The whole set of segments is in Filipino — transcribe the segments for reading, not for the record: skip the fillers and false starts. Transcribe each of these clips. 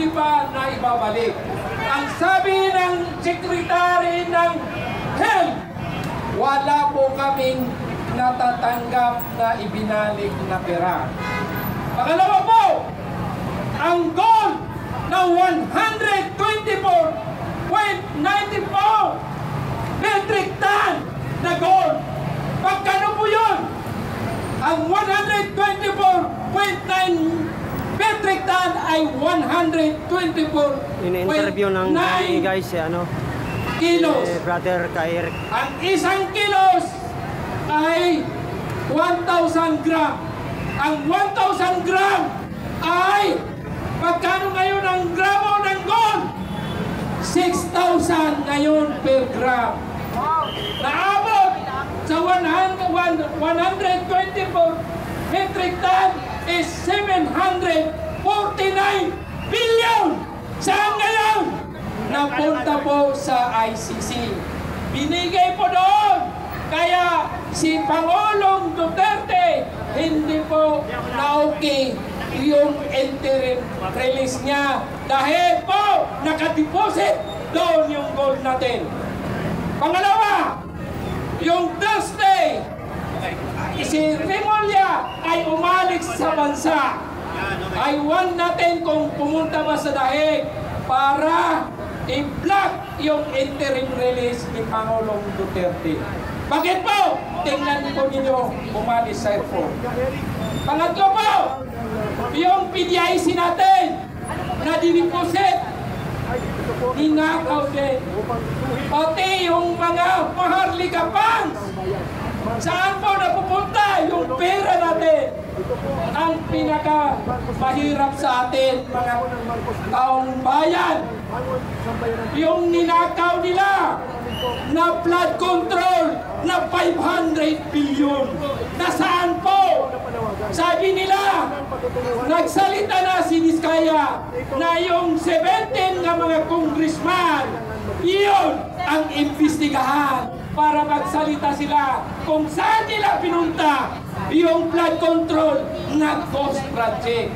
hindi pa na ibabalik. Ang sabi ng Secretary ng Health, wala po kaming natatanggap na ibinalik na pera. Pangalawa po, ang gold na 124.94 metric ton na gold. Pagkano po yun? Ang 124.9 metric ton ay 124.9 in-interview ng guys kilos. Brother Kair. Ang isang kilos ay 1,000 gram. Ang 1,000 gram ay magkano ngayon ang gramo ng gold? 6,000 ngayon per gram. Naabot sa 124 metric ton is 749 billion. Saan ngayon? Napunta po sa ICC. Binigay po doon. Kaya si Pangulong Duterte hindi po na-okay yung interim release niya dahil po nakadeposit doon yung gold natin. Pangalawa, yung Thursday, si Remulla ay umalis sa bansa. I want natin kung pumunta ba sa dahig para i-block yung interim release ni Pangulong Duterte. Bakit po? Tingnan po ninyo umalis sa airport. Pangatlo po, yung PDIC natin na diniposit, ninakaw din. Pati yung mga Maharlika funds. Saan po napupunta yung pera natin? Ang pinaka mahirap sa atin, mga taong bayan, yung ninakaw nila na flood control na 500 billion. Nasaan po? Sabi nila, nagsalita na si Diskaya na yung 17 na mga congressman, iyon ang imbestigahan para magsalita sila kung saan nila pinunta yung flood control na ghost project.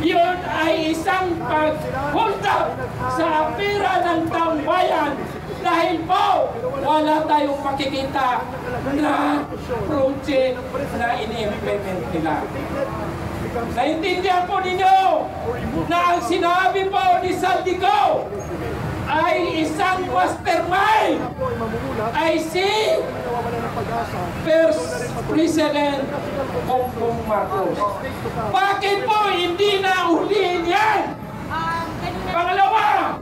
Yun ay isang pag-hold up sa pera ng taong bayan dahil po wala tayong makikita na project na ini-implement nila. Naintindihan po ninyo na ang sinabi po ni Saldico ay isang mastermind ay si First President Bongbong Marcos. Bakit po hindi na ulihin yan? Pangalawa,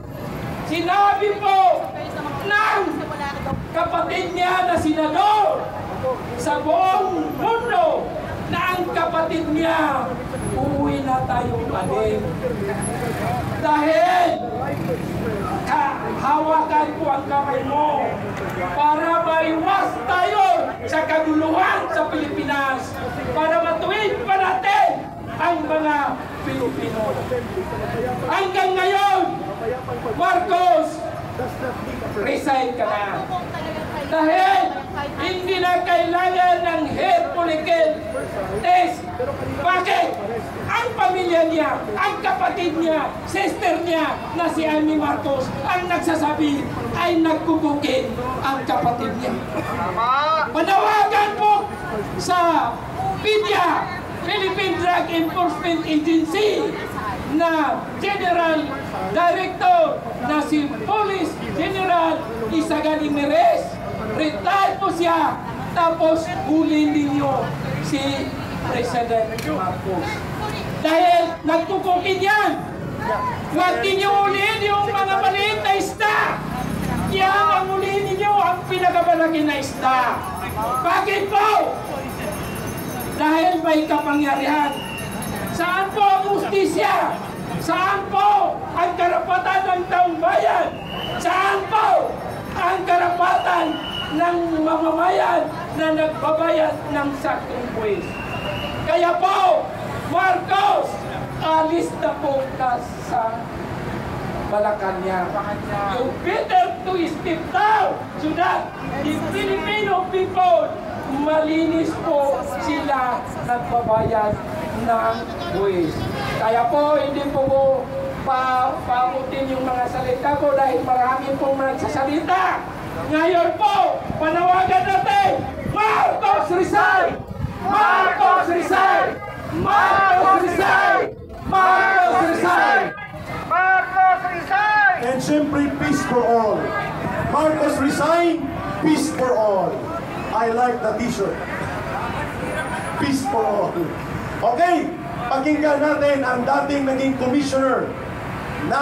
sinabi po ng kapatid niya na senador sa buong mundo na ang kapatid niya uuwi na tayong alin. Dahil hawakan po ang kamay mo para maiwas tayo sa kaguluhan sa Pilipinas, para matuwid pa natin ang mga Pilipino. Hanggang ngayon, Marcos, resign ka na. Dahil hindi na kailangan ng hair follicle test. Bakit? Ang pamilya niya, ang kapatid niya, sister niya na si Amy Marcos ang nagsasabi ay nagkukukin ang kapatid niya. Panawagan po sa PDEA, Philippine Drug Enforcement Agency, na General Director na si Police General Isagali Meres. Retired po siya. Tapos huli ninyo si President Marcos. Dahil nagtukukin yan. Huwag ninyo ulihin yung mga maliit na isda. Yan ang ulihin ninyo ang pinakamalaki na isda. Bakit po? Dahil may kapangyarihan. Saan po ang justisya? Saan po ang karapatan ng taong bayan? Saan po ang karapatan ng mamamayan na nagbabayad ng saktong buwis? Kaya po, Marcos, alis na po ka sa Malacanang. You better to step down so that the Filipino people malinis po sila nagbabayad ng buwis. Kaya po, hindi po pabutin yung mga salita ko dahil marami pong nagsasalita. Ngayon po, panawagan natin, Marcos resign! Marcos resign! Marcos resign! Marcos resign! Marcos resign! And siyempre, peace for all. Marcos resign, peace for all. I like the t-shirt. Peace for all. Okay, pakinggan natin ang dating naging commissioner